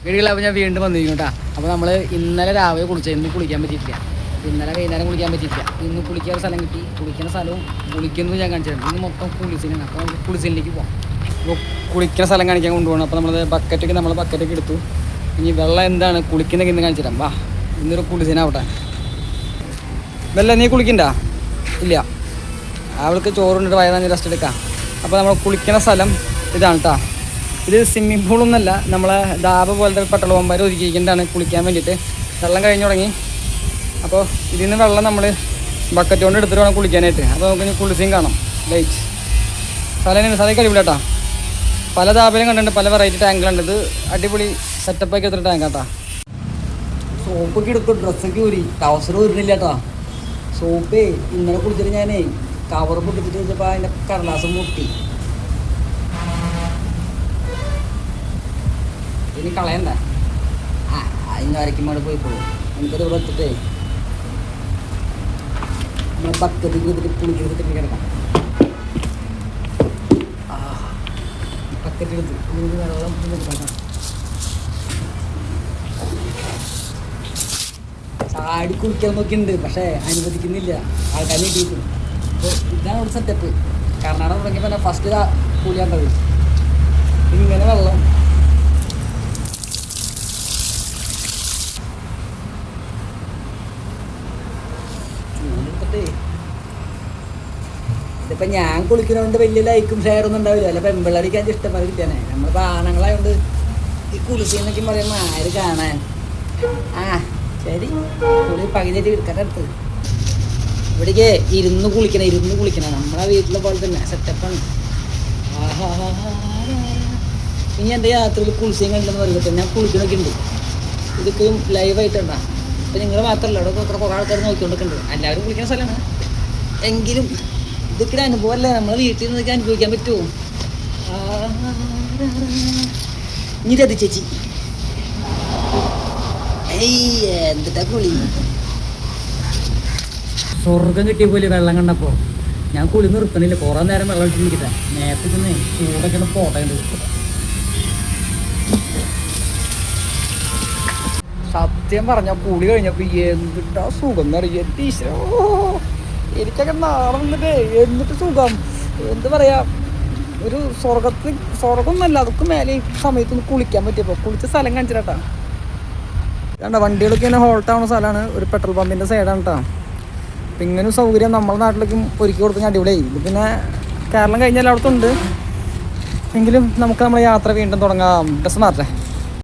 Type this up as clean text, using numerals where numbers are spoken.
വീടുകളാകുമ്പോൾ ഞാൻ വീണ്ടും വന്നിരിക്കും കേട്ടോ. അപ്പോൾ നമ്മൾ ഇന്നലെ രാവിലെ ഇന്ന് കുളിക്കാൻ പറ്റിയിട്ടില്ല, ഇന്നലെ വൈകുന്നേരം കുളിക്കാൻ പറ്റിയിട്ടില്ല. ഇന്ന് കുളിക്കാൻ സ്ഥലം കിട്ടി, കുളിക്കുന്ന സ്ഥലവും കുളിക്കുന്നത് ഞാൻ കാണിച്ചിട്ടുണ്ട്. ഇന്ന് മൊത്തം കുളിസിനാണ്. അപ്പോൾ നമുക്ക് കുളിസിലേക്ക് പോകാം. അപ്പോൾ കുളിക്കുന്ന സ്ഥലം കാണിക്കാൻ കൊണ്ടുപോകണം. അപ്പോൾ നമ്മൾ ബക്കറ്റൊക്കെ എടുത്തു. ഇനി വെള്ളം എന്താണ് കുളിക്കുന്നതൊക്കെ ഇന്ന് കാണിച്ചു തരാം. വാ, ഇന്നൊരു കുളിസിനാവട്ടെ. വെല്ല നീ കുളിക്കണ്ട? ഇല്ല, അവൾക്ക് ചോറുണ്ടിട്ട് വയനാട് റെസ്റ്റ് എടുക്കാം. അപ്പോൾ നമ്മൾ കുളിക്കുന്ന സ്ഥലം ഇതാണ് കേട്ടോ. ഇത് സ്വിമ്മിംഗ് പൂളൊന്നുമല്ല, നമ്മളെ ദാബ പോലത്തെ പെട്രോൾ പമ്പ് ഒരുക്കിയിരിക്കുന്നതാണ് കുളിക്കാൻ വേണ്ടിയിട്ട്. വെള്ളം കഴിഞ്ഞ് തുടങ്ങി. അപ്പോൾ ഇതിൽ നിന്ന് വെള്ളം നമ്മൾ ബക്കറ്റ് കൊണ്ട് എടുത്തിട്ട് വേണം കുളിക്കാനായിട്ട്. അപ്പോൾ നമുക്ക് കുളിസിയും കാണാം. ലൈറ്റ് സ്ഥലം കഴിവില്ല കേട്ടോ. പല ദാബയിലും കണ്ടിട്ടുണ്ട്, പല വെറൈറ്റി ടാങ്കുകളുണ്ട്. ഇത് അടിപൊളി സെറ്റപ്പാക്കി എടുത്തിട്ട് ടാങ്ക് കേട്ടോ. സോപ്പൊക്കെ എടുത്തു, ഡ്രസ്സൊക്കെ ഊരി, ടൗസർ ഊരുന്നില്ല കേട്ടോ. സോപ്പേ ഇന്നലെ കുളിച്ചിട്ട് ഞാനേ കവർ പൊട്ടിച്ചിട്ട് വെച്ചപ്പോൾ അതിൻ്റെ കടലാസം മുട്ടി. ഇനി കളയണ്ട, അതിന് വരയ്ക്കുമ്പോൾ പോയിക്കോളൂ. എനിക്കത് ഇവിടെ വെച്ചിട്ടേ നമ്മളെ ബക്കറ്റ് ചെയ്തിട്ട് കുളിച്ചിട്ട് കിടക്കാം. ബക്കറ്റ് എടുത്ത് വെള്ളം എടുക്കാം. ചാടി കുളിക്കാൻ നോക്കിയിട്ടുണ്ട്, പക്ഷേ അനുവദിക്കുന്നില്ല, ആൾക്കാർ നീട്ടിയിട്ട്. അപ്പോൾ ഇതാണ് ഒരു സെറ്റപ്പ്. കർണാടക തുടങ്ങിയപ്പോൾ തന്നെ ഫസ്റ്റ് കുളിയാണ്ടത്. ഇങ്ങനെ വെള്ളം ചൂടെടുത്തിട്ടേ. ഇതിപ്പോൾ ഞാൻ കുളിക്കുന്നതുകൊണ്ട് വലിയ ലൈക്കും ഷെയറൊന്നും ഉണ്ടാവില്ല. അല്ല പെമ്പിള്ളടിക്കാൻ ഇഷ്ടംപോലെ കിട്ടിയാനേ. നമ്മളിപ്പോൾ ആണുങ്ങളായതുകൊണ്ട് ഈ കുളിക്കുന്നൊക്കെ പറയുമ്പോൾ ആര് കാണാൻ. ശരി, കുളി പകുതിയായിട്ട് എടുക്കട്ടെ. ഇവിടേക്ക് ഇരുന്ന് കുളിക്കണം. നമ്മളെ വീട്ടിലെ പോലെ തന്നെ സെറ്റപ്പാണ്. ഇനി എൻ്റെ യാത്രയിൽ കുളിച്ചും കണ്ടെന്ന് പറയുമ്പോൾ ഞാൻ കുളിക്കണൊക്കെ ഉണ്ട്. ഇതൊക്കെ ലൈവായിട്ടുണ്ടാ. അപ്പോൾ നിങ്ങൾ മാത്രമല്ല, അവിടെ കുറേ ആൾക്കാർ നോക്കിക്കൊണ്ടൊക്കെ എല്ലാവരും കുളിക്കുന്ന സ്ഥലമാണ്. എങ്കിലും ഇതൊക്കെ ഒരു അനുഭവമല്ലേ, നമ്മളെ വീട്ടിൽ നിന്നൊക്കെ അനുഭവിക്കാൻ പറ്റുമോ? ഇനി രതി ചേച്ചി എന്താ കുളി. സ്വർഗം കിട്ടിയ പോലെ വെള്ളം കണ്ടപ്പോൾ ഞാൻ കുളി നിർത്തണില്ല. കുറേ നേരം വെള്ളം ഇട്ട് നിൽക്കട്ടെ. നേരത്തെ ചെന്ന് ചൂടൊക്കെ പോട്ടയുണ്ട്. സത്യം പറഞ്ഞാൽ കുളി കഴിഞ്ഞപ്പോൾ എന്തിട്ടാ സുഖം എന്നറിയാം. ടീച്ചറോ എനിക്കൊക്കെ നാളെ എന്നിട്ട് സുഖം. എന്താ പറയുക, ഒരു സ്വർഗമൊന്നുമല്ല, അതൊക്കെ മേലെ ഈ സമയത്തൊന്ന് കുളിക്കാൻ പറ്റിയപ്പോൾ കുളിച്ച സ്ഥലം കാണിച്ചിട്ടാ. കണ്ട വണ്ടികളൊക്കെ ഇങ്ങനെ ഹോൾട്ടാവുന്ന സ്ഥലമാണ്. ഒരു പെട്രോൾ പമ്പിൻ്റെ സൈഡാണ് കേട്ടോ. അപ്പം ഇങ്ങനെ സൗകര്യം നമ്മുടെ നാട്ടിലേക്കും ഒരുക്കി കൊടുക്കുന്ന അടിപൊളിയായി. ഇത് പിന്നെ കേരളം കഴിഞ്ഞാൽ അവിടുത്തെ ഉണ്ട്. എങ്കിലും നമുക്ക് നമ്മുടെ യാത്ര വീണ്ടും തുടങ്ങാം. ഡ്രസ്സ് മാറട്ടെ.